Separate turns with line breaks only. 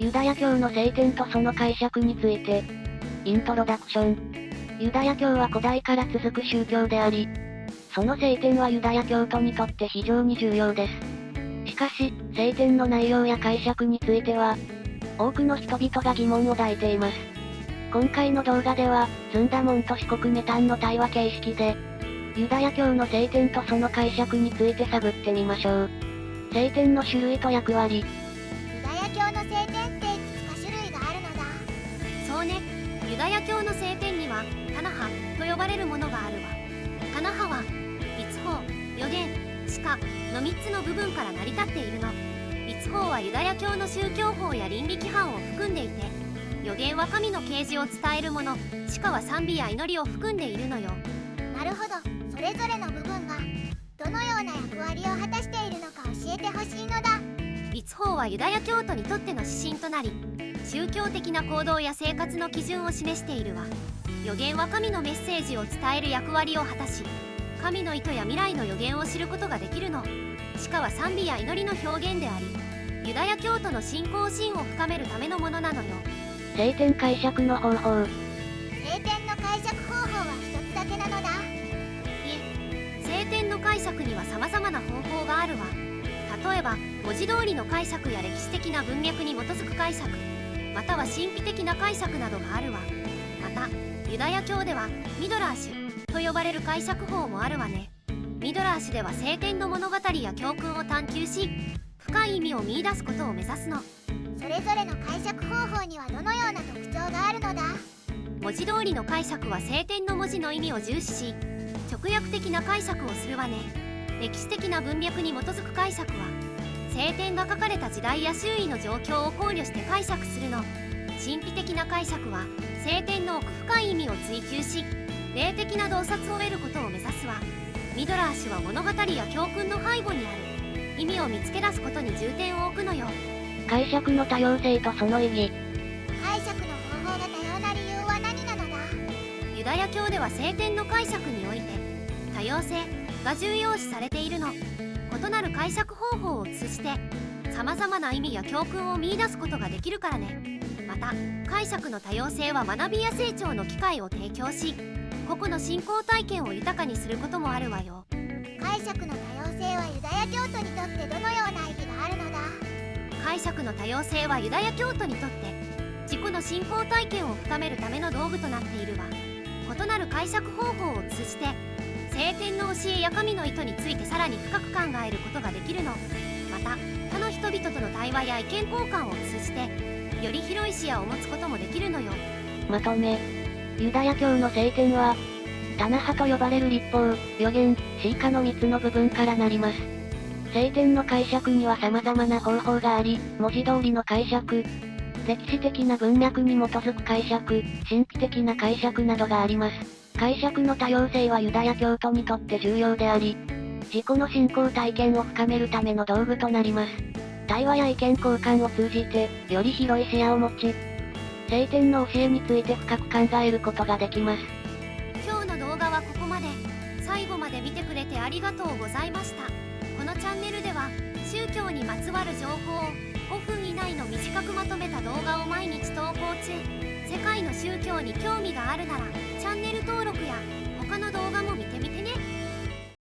ユダヤ教の聖典とその解釈について。イントロダクション。ユダヤ教は古代から続く宗教であり、その聖典はユダヤ教徒にとって非常に重要です。しかし、聖典の内容や解釈については、多くの人々が疑問を抱いています。今回の動画では、ズンダモンと四国メタンの対話形式で、ユダヤ教の聖典とその解釈について探ってみましょう。聖典の種類と役割。
ユダヤ教の聖典っていくつか種類があるのだ。
そうね。ユダヤ教の聖典にはタナハと呼ばれるものがあるわ。タナハは律法、預言、詩歌の3つの部分から成り立っているの。律法はユダヤ教の宗教法や倫理規範を含んでいて、預言は神の啓示を伝えるもの、詩歌は賛美や祈りを含んでいるのよ。
なるほど。それぞれの部分がどのような役割を果たしているのか教えてほしいのだ。
律法はユダヤ教徒にとっての指針となり、宗教的な行動や生活の基準を示しているわ。預言は神のメッセージを伝える役割を果たし、神の意図や未来の預言を知ることができるの。詩歌は賛美や祈りの表現であり、ユダヤ教徒の信仰心を深めるためのものなのよ。
聖典解釈の方法。
聖典の解釈方法は一つだけなのだ。
聖典の解釈には様々な方法があるわ。例えば、文字通りの解釈や歴史的な文脈に基づく解釈、または神秘的な解釈などがあるわ。また、ユダヤ教ではミドラーシュと呼ばれる解釈法もあるわね。ミドラーシュでは聖典の物語や教訓を探求し、深い意味を見出すことを目指すの。
それぞれの解釈方法にはどのような特徴があるのだ。
文字通りの解釈は聖典の文字の意味を重視し、直訳的な解釈をするわね。歴史的な文脈に基づく解釈は、聖典が書かれた時代や周囲の状況を考慮して解釈するの。神秘的な解釈は、聖典の奥深い意味を追求し、霊的な洞察を得ることを目指すわ。ミドラーシュは物語や教訓の背後にある意味を見つけ出すことに重点を置くのよ。
解釈の多様性とその意義。
解釈の方法が多様な理由は何なのだ。
ユダヤ教では聖典の解釈において多様性が重要視されているの。異なる解釈方法を通じて様々な意味や教訓を見出すことができるからね。また、解釈の多様性は学びや成長の機会を提供し、個々の信仰体験を豊かにすることもあるわよ。
解釈の多様性はユダヤ教徒にとってどのような意義があるのだ。
解釈の多様性はユダヤ教徒にとって自己の信仰体験を深めるための道具となっているわ。異なる解釈方法を通じて聖典の教えや神の意図についてさらに深く考えることができるの。また、他の人々との対話や意見交換を通じてより広い視野を持つこともできるのよ。
まとめ。ユダヤ教の聖典は、タナハと呼ばれる律法、預言、詩歌の3つの部分からなります。聖典の解釈には様々な方法があり、文字通りの解釈、歴史的な文脈に基づく解釈、神秘的な解釈などがあります。解釈の多様性はユダヤ教徒にとって重要であり、自己の信仰体験を深めるための道具となります。対話や意見交換を通じて、より広い視野を持ち、聖典の教えについて深く考えることができます。
今日の動画はここまで。最後まで見てくれてありがとうございました。このチャンネルでは、宗教にまつわる情報を5分以内の短くまとめた動画を毎日投稿中。世界の宗教に興味があるなら、チャンネル登録や他の動画も見てみて。